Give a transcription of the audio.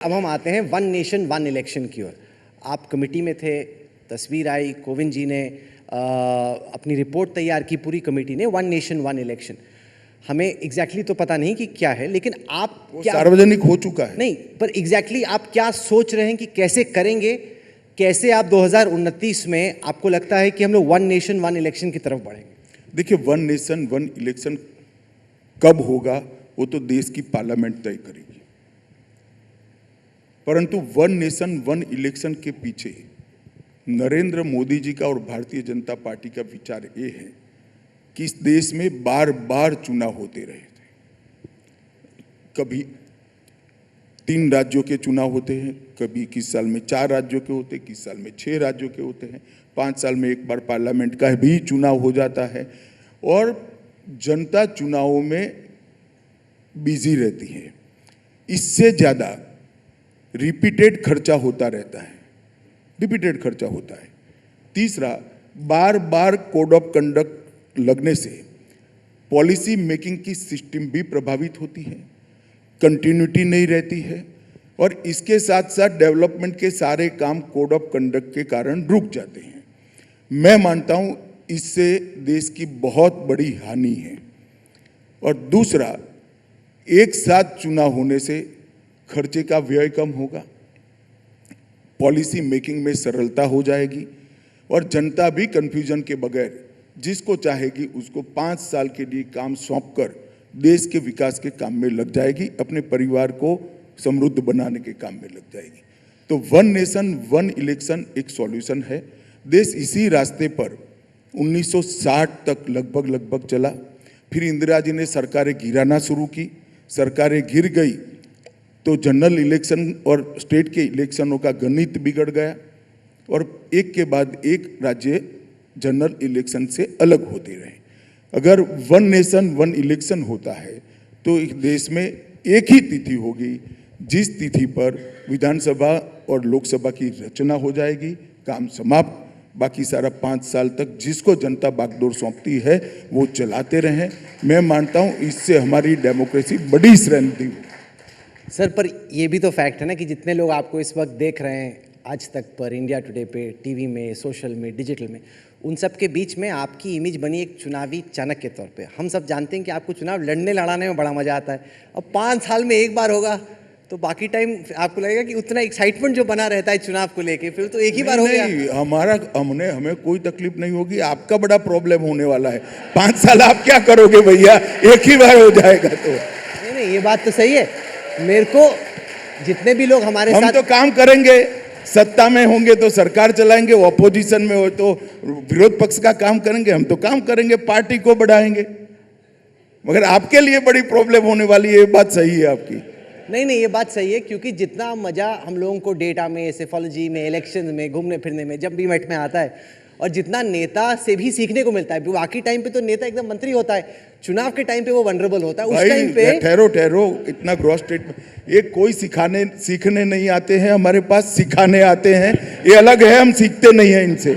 अब हम आते हैं वन नेशन वन इलेक्शन की ओर। आप कमेटी में थे, तस्वीर आई, कोविंद जी ने अपनी रिपोर्ट तैयार की, पूरी कमेटी ने, वन नेशन वन इलेक्शन। हमें एग्जैक्टली तो पता नहीं कि क्या है, लेकिन आप क्या सार्वजनिक हो चुका है नहीं, पर एग्जैक्टली आप क्या सोच रहे हैं कि कैसे करेंगे, कैसे आप 2029 में आपको लगता है कि हम लोग वन नेशन वन इलेक्शन की तरफ बढ़ेंगे? देखिए, वन नेशन वन इलेक्शन कब होगा वो तो देश की पार्लियामेंट तय करेगी, परंतु वन नेशन वन इलेक्शन के पीछे नरेंद्र मोदी जी का और भारतीय जनता पार्टी का विचार ये है कि इस देश में बार बार चुनाव होते रहे थे। कभी 3 राज्यों के चुनाव होते हैं, कभी किस साल में 4 राज्यों के होते हैं, किस साल में 6 राज्यों के होते हैं, 5 साल में एक बार पार्लियामेंट का भी चुनाव हो जाता है और जनता चुनावों में बिजी रहती है। इससे ज़्यादा रिपीटेड खर्चा होता रहता है, रिपीटेड खर्चा होता है। तीसरा, बार बार कोड ऑफ कंडक्ट लगने से पॉलिसी मेकिंग की सिस्टम भी प्रभावित होती है, कंटिन्यूटी नहीं रहती है और इसके साथ साथ डेवलपमेंट के सारे काम कोड ऑफ कंडक्ट के कारण रुक जाते हैं। मैं मानता हूं इससे देश की बहुत बड़ी हानि है। और दूसरा, एक साथ चुनाव होने से खर्चे का व्यय कम होगा, पॉलिसी मेकिंग में सरलता हो जाएगी और जनता भी कंफ्यूजन के बगैर जिसको चाहेगी उसको 5 साल के लिए काम सौंपकर देश के विकास के काम में लग जाएगी, अपने परिवार को समृद्ध बनाने के काम में लग जाएगी। तो वन नेशन वन इलेक्शन एक सॉल्यूशन है। देश इसी रास्ते पर 1960 तक लगभग चला। फिर इंदिरा जी ने सरकारें गिराना शुरू की, सरकारें गिर गई तो जनरल इलेक्शन और स्टेट के इलेक्शनों का गणित बिगड़ गया और एक के बाद एक राज्य जनरल इलेक्शन से अलग होते रहे। अगर वन नेशन वन इलेक्शन होता है तो एक देश में एक ही तिथि होगी, जिस तिथि पर विधानसभा और लोकसभा की रचना हो जाएगी, काम समाप्त। बाकी सारा 5 साल तक जिसको जनता बागडोर सौंपती है वो चलाते रहें। मैं मानता हूँ इससे हमारी डेमोक्रेसी बड़ी श्रेणी होगी। सर, पर ये भी तो फैक्ट है ना कि जितने लोग आपको इस वक्त देख रहे हैं आज तक पर, इंडिया टुडे पे, टीवी में, सोशल में, डिजिटल में, उन सब के बीच में आपकी इमेज बनी एक चुनावी चाणक्य के तौर पे। हम सब जानते हैं कि आपको चुनाव लड़ने लड़ाने में बड़ा मज़ा आता है। अब 5 साल में एक बार होगा तो बाकी टाइम आपको लगेगा कि उतना एक्साइटमेंट जो बना रहता है चुनाव को लेके, फिर तो एक ही बार हो गया। हमें कोई तकलीफ नहीं होगी। आपका बड़ा प्रॉब्लम होने वाला है। 5 साल आप क्या करोगे भैया, एक ही बार हो जाएगा तो। नहीं, ये बात तो सही है। मेरे को जितने भी लोग हमारे साथ, हम तो काम करेंगे, सत्ता में होंगे तो सरकार चलाएंगे, ऑपोजिशन में हो तो विरोध पक्ष का काम करेंगे। हम तो काम करेंगे, पार्टी को बढ़ाएंगे। मगर आपके लिए बड़ी प्रॉब्लम होने वाली है, ये बात सही है आपकी। नहीं, ये बात सही है, क्योंकि जितना मजा हम लोगों को डेटा में, सेफोलॉजी में, इलेक्शन में, घूमने फिरने में, जब भी मैट में आता है, और जितना नेता से भी सीखने को मिलता है। बाकी टाइम पे तो नेता एकदम मंत्री होता है, चुनाव के टाइम पे वो वनरेबल होता है। उस टाइम पे ठहरो, इतना ग्रॉस स्टेटमेंट। ये कोई सीखने नहीं आते हैं, हमारे पास सिखाने आते हैं। ये अलग है, हम सीखते नहीं हैं इनसे।